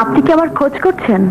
আপনি কি আমার খোঁজ করছেন?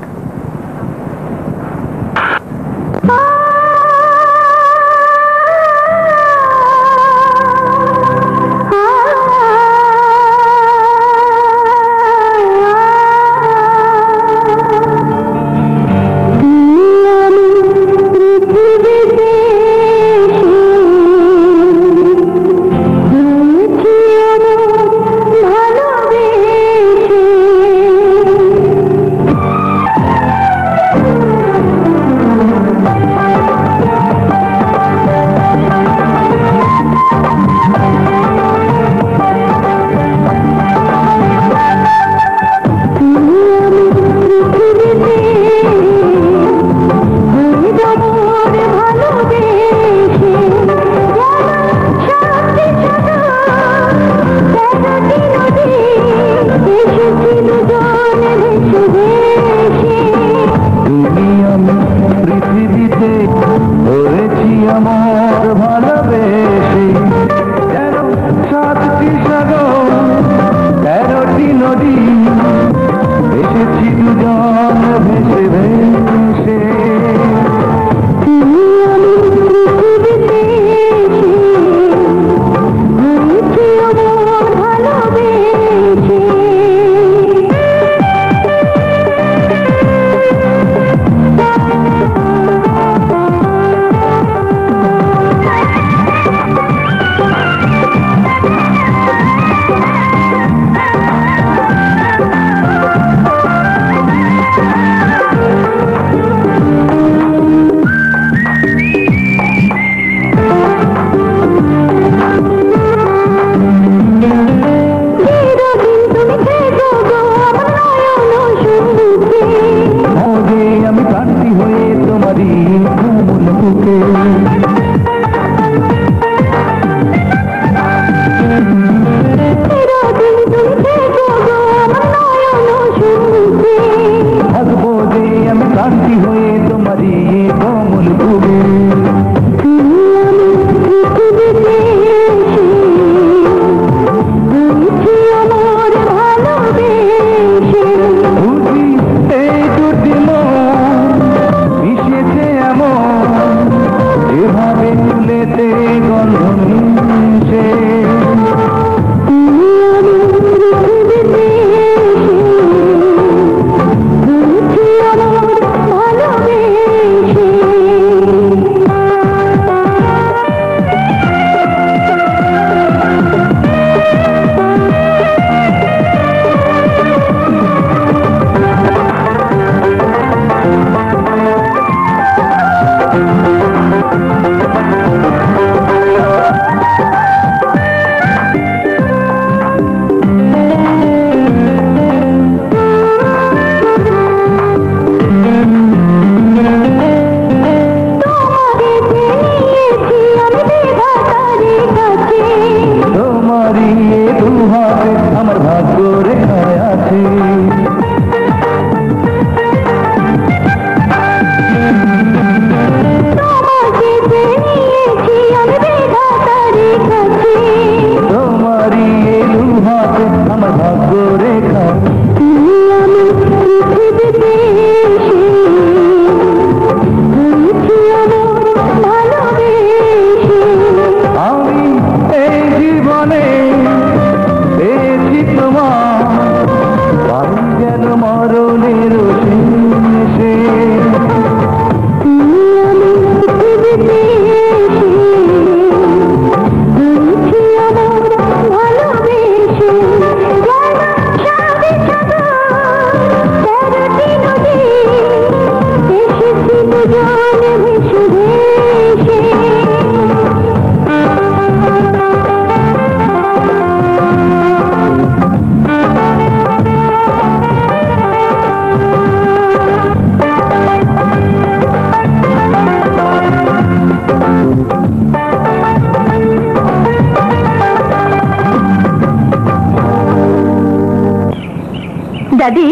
দাদি,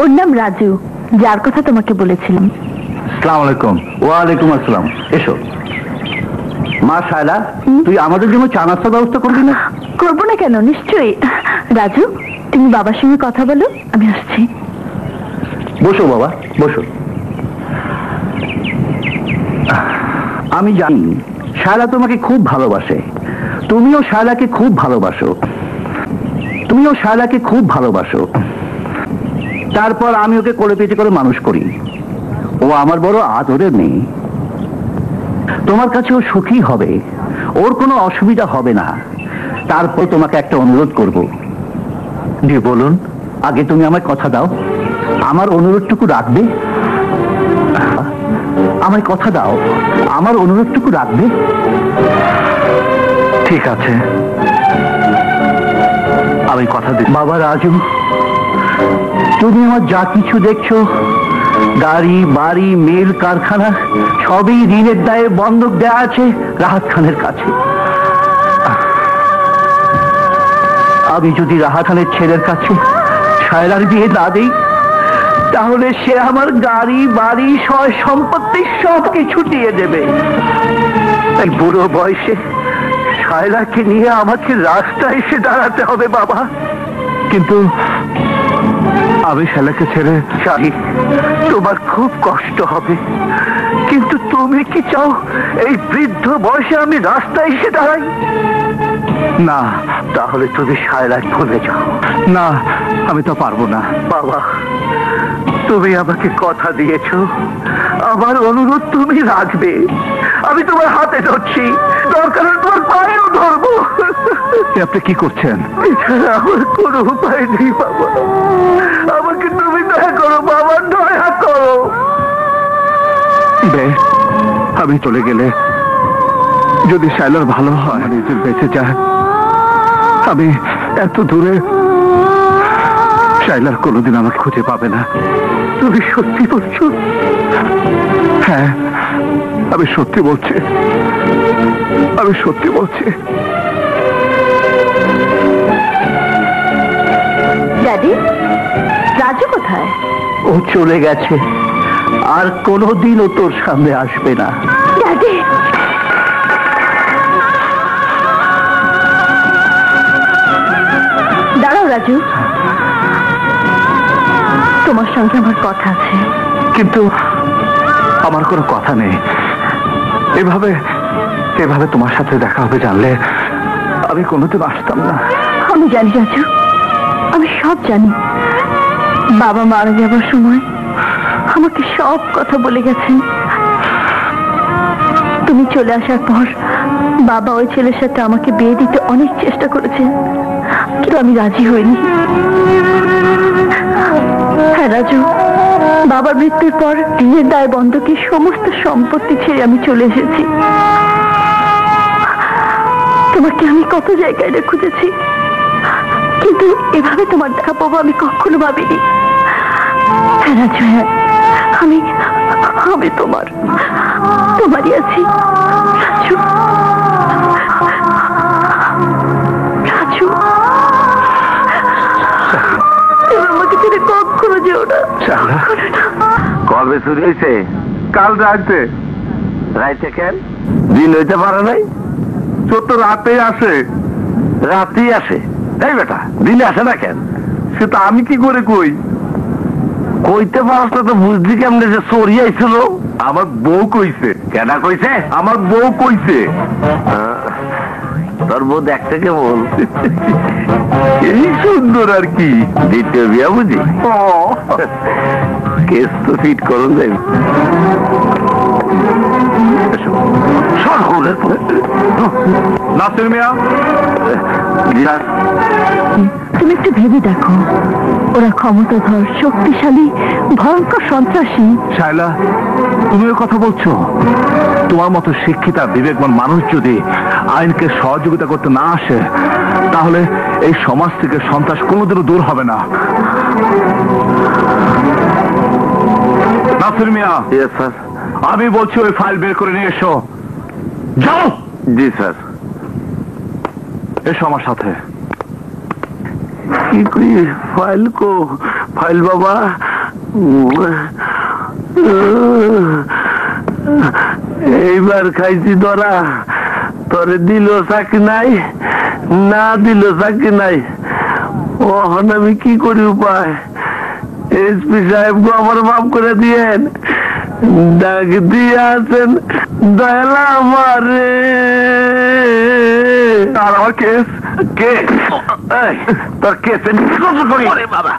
ওর নাম রাজু, যার কথা তোমাকে বলেছিলাম। আসসালামু আলাইকুম। ওয়ালাইকুম আসসালাম। এসো। মা শায়লা, তুই আমাদের জন্য চা নাস্তার ব্যবস্থা করবি না? করবো না কেন, নিশ্চয়ই। রাজু, তুমি বাবার সঙ্গে কথা বলো, আমি আসছি। বসো বাবা, বসো। আমি জানি শায়লা তোমাকে খুব ভালোবাসে, তুমিও শায়লাকে খুব ভালোবাসো, তারপর আমি ওকে কোলে পিঠে করে মানুষ করি। ও আমার বড় আদরের মেয়ে। তোমার কাছে ও সুখী হবে, ওর কোনো অসুবিধা হবে না। তারপর তোমাকে একটা অনুরোধ করব। জি বলুন। আগে তুমি আমায় কথা দাও, আমার অনুরোধটুকু রাখবে? আমায় কথা দাও, আমার অনুরোধটুকু রাখবে? ঠিক আছে, আমি কথা দিই। বাবা রাজু, তুমি আমার যা কিছু দেখছো, গাড়ি বাড়ি মিল কারখানা, সবই ঋণের দায়ে বন্ধক দেয়া আছে রাহাত খানের কাছে। আমি যদি রাহাত খানের ছেলের কাছে শায়লার বিয়ে না দিই, তাহলে সে আমার গাড়ি বাড়ি সয় সম্পত্তি সব কিছু দিয়ে দেবে। তাই বুড়ো বয়সে শায়লাকে নিয়ে আমাকে রাস্তায় এসে দাঁড়াতে হবে বাবা। কিন্তু আমি শায়লাকে ছেড়ে চাই, তোমার খুব কষ্ট হবে, কিন্তু তুমি কি চাও এই বৃদ্ধ বয়সে আমি রাস্তায় এসে দাঁড়াই? না, তাহলে তুমি শায়লায় ভুলে যাও। না, আমি তো পারবো না বাবা। তুমি আমাকে কথা দিয়েছো, আমার অনুরোধ তুমি রাখবে। আমি তোমার হাতে ধরছি, দরকার হলে তোমার পায়েও ধরবো। আপনি কি করছেন? এছাড়া আমার কোনো উপায় নেই বাবা। আমাকে তুমি দয়া করো বাবা, দয়া করো। বেশ, আমি চলে গেলে যদি শায়লার ভালো হয়, নিজের বেঁচে যায়, আমি এত দূরে, শায়লার কোনোদিন আমাকে খুঁজে পাবে না। তুমি সত্যি বলছো? হ্যাঁ, আমি সত্যি বলছি, আমি সত্যি বলছি। ড্যাডি, রাজু কোথায়? ও চলে গেছে, আর কোনোদিনও তোর সামনে আসবে না। ড্যাডি, দাঁড়াও রাজু, তোমার সঙ্গে আমার কথা আছে। কিন্তু আমার কোনো কথা নেই। এভাবে এভাবে তোমার সাথে দেখা হবে জানলে আমি কোনোদিন আসতাম না। আমি জানি রাজু, আমি সব জানি। বাবা মারা যাবার সময় আমাকে সব কথা বলে গেছেন। তুমি চলে আসার পর বাবা ওই ছেলের সাথে আমাকে বিয়ে দিতে অনেক চেষ্টা করেছেন, কিন্তু আমি রাজি হইনি। হ্যাঁ রাজু, বাবার মৃত্যুর পর ঋণের দায় বন্ধকে সমস্ত সম্পত্তি ছেড়ে আমি চলে এসেছি। তোমাকে আমি কত জায়গায় খুঁজেছি, কিন্তু এভাবে তোমার দেখা পাবো আমি কখনো ভাবিনি। হ্যাঁ রাজু, হ্যাঁ, আমি আমি তোমারই আছি রাজু। রাজু, তুমি আমাকে ছেড়ে কখনো যেও না। কবে চুরি হয়েছে? কাল রাতে। রাইতে কেন? দিন হইতে পারে নাই? চোর তো রাতেই আসে। রাতেই আসে? এই বেটা, দিনে আসে না কেন? সেটা আমি কি করে কই? কইতে পারছ তো বুঝলি কেমনে যে চোরি আইছিল? আমার বউ কইছে। কেনা কইছে? আমার বউ কইছে। তোর বউ দেখতে কেমন? এই সুন্দর আর কি। দ্বিতীয় বিয়া বুঝি? কেস তো ফিট করুন যাই। নাসির মিয়া, তুমি একটু ভেবে দেখো, ওরা ক্ষমতাধর, শক্তিশালী, ভয়ঙ্কর সন্ত্রাসী। শায়লা, তুমিও কথা বলছো? তোমার মতো শিক্ষিতা বিবেকবান মানুষ যদি আইনকে সহযোগিতা করতে না আসে, তাহলে এই সমাজ থেকে সন্ত্রাস কোনোদিনও দূর হবে না। নাসির মিয়া, স্যার, আমি বলছি ওই ফাইল বের করে নিয়ে এসো। যাও। জি স্যার। এসো আমার সাথে। কি করি? ফাইল কো? ফাইল বাবা, এইবার খাইছি ধরা। তোরে দিল চাকরি নাই, না দিল চাকরি নাই। ওহন আমি কি করি উপায়? এসপি সাহেব গো আমার মাফ করে দিয়েন, ডাক দিয়ে আছেন দয়ালা আমারে। আর আমার কেস, কেস তোর কেস করি বাবা।